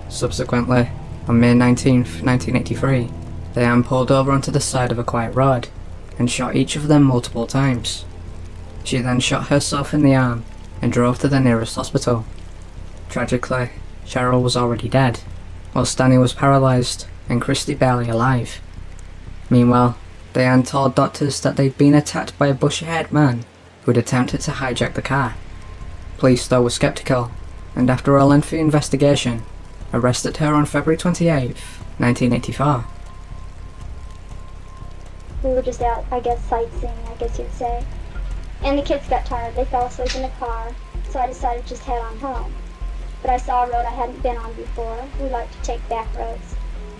Subsequently, on May 19th, 1983, Diane pulled over onto the side of a quiet road and shot each of them multiple times. She then shot herself in the arm and drove to the nearest hospital. Tragically, Cheryl was already dead, while Stanley was paralysed and Christy barely alive. Meanwhile, Diane told doctors that they'd been attacked by a bushy-haired man who had attempted to hijack the car. Police though were skeptical, and after a lengthy investigation, arrested her on February 28th, 1984. We were just out, I guess, sightseeing, I guess you'd say. And the kids got tired. They fell asleep in the car, so I decided to just head on home. But I saw a road I hadn't been on before. We like to take back roads.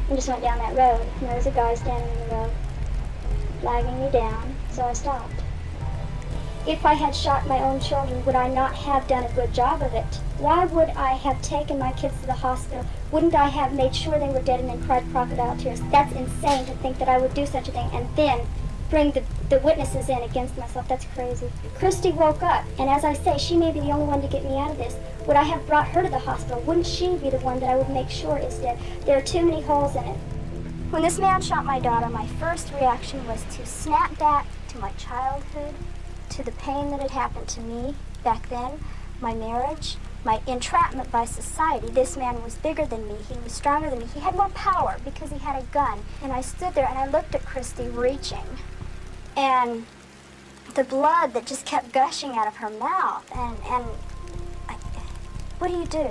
And just went down that road, and there was a guy standing in the road, flagging me down, so I stopped. If I had shot my own children, would I not have done a good job of it? Why would I have taken my kids to the hospital? Wouldn't I have made sure they were dead and then cried crocodile tears? That's insane to think that I would do such a thing and then bring the witnesses in against myself. That's crazy. Christy woke up, and as I say, she may be the only one to get me out of this. Would I have brought her to the hospital? Wouldn't she be the one that I would make sure is dead? There are too many holes in it. When this man shot my daughter, my first reaction was to snap back to my childhood, to the pain that had happened to me back then, my marriage, my entrapment by society. This man was bigger than me. He was stronger than me. He had more power because he had a gun. And I stood there and I looked at Christy reaching. And the blood that just kept gushing out of her mouth. What do you do?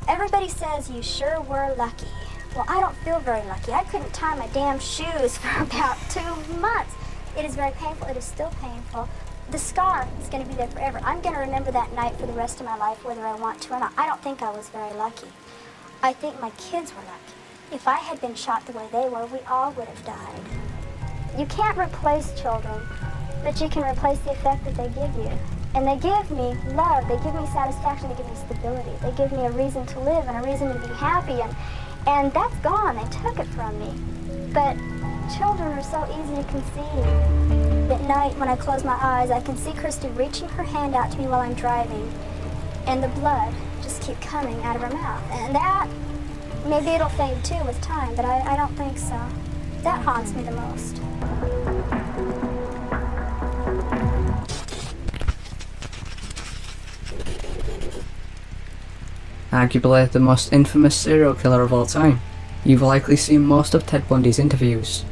Everybody says you sure were lucky. Well, I don't feel very lucky. I couldn't tie my damn shoes for about 2 months. It is very painful. It is still painful. The scar is going to be there forever. I'm going to remember that night for the rest of my life, whether I want to or not. I don't think I was very lucky. I think my kids were lucky. If I had been shot the way they were, we all would have died. You can't replace children, but you can replace the effect that they give you. And they give me love, they give me satisfaction, they give me stability. They give me a reason to live and a reason to be happy, and that's gone. They took it from me. But children are so easy to conceive. At night, when I close my eyes, I can see Christy reaching her hand out to me while I'm driving, and the blood just keep coming out of her mouth. And that, maybe it'll fade too with time, but I don't think so. That haunts me the most. Arguably the most infamous serial killer of all time, you've likely seen most of Ted Bundy's interviews.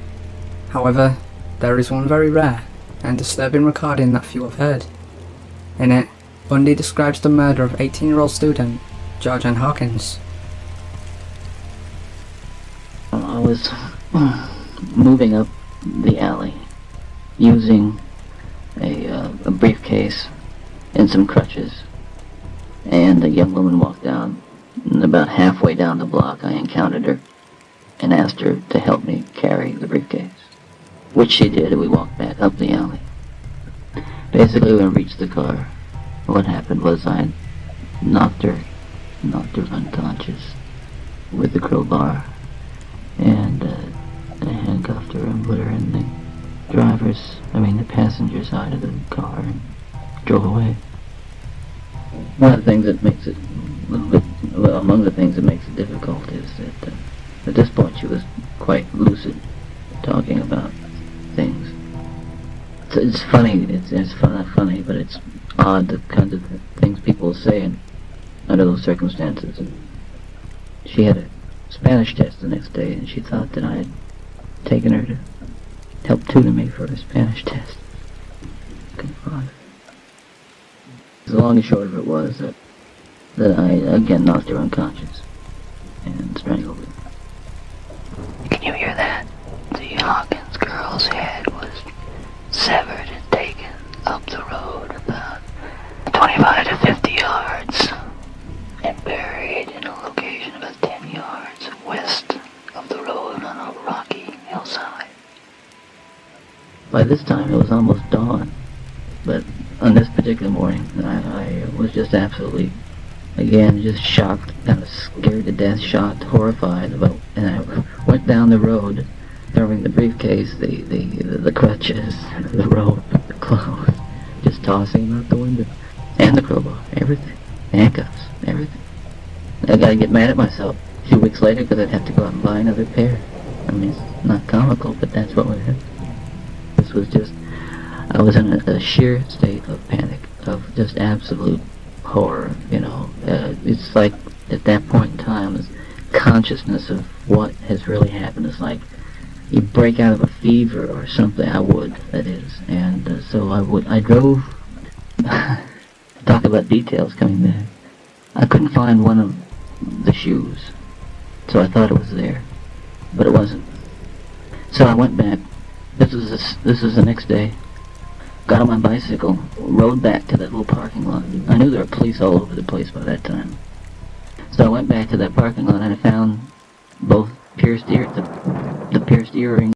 However, there is one very rare and disturbing recording that few have heard. In it, Bundy describes the murder of 18-year-old student George N. Hawkins. I was moving up the alley using a briefcase and some crutches, and a young woman walked down, and about halfway down the block I encountered her and asked her to help me carry the briefcase, which she did, and we walked back up the alley. Basically, when I reached the car, what happened was I knocked her unconscious with the crowbar, and I handcuffed her and put her in the the passenger side of the car and drove away. One of the things that makes it a little bit, well, among the things that makes it difficult is that at this point she was quite lucid, talking about things. It's funny, it's not funny, but it's odd the kinds of things people say under those circumstances. She had a Spanish test the next day, and she thought that I had taken her to help tutor me for a Spanish test. The long and short of it was that I again knocked her unconscious and strangled her. Can you hear that? The Hawkins girl's head was severed and taken up the road about 25 to 50 yards and buried in a location about 10 yards west of the road on a rocky hillside. By this time it was almost dawn, but on this particular morning I was just absolutely, again, just shocked, kind of scared to death, shocked, horrified and I went down the road throwing the briefcase, the crutches, the rope, the clothes, just tossing them out the window, and the crowbar, everything, handcuffs, everything. I gotta get mad at myself a few weeks later because I'd have to go out and buy another pair. I mean, it's not comical, but that's what would happen. This was just, I was in a sheer state of panic, of just absolute horror, you know. It's like, at that point in time, this consciousness of what has really happened is like, you break out of a fever or something. I would, that is. And so I drove, talk about details coming back. I couldn't find one of the shoes, so I thought it was there, but it wasn't. So I went back. This was the next day. Got on my bicycle, rode back to that little parking lot. I knew there were police all over the place by that time. So I went back to that parking lot and I found both pierced the pierced earrings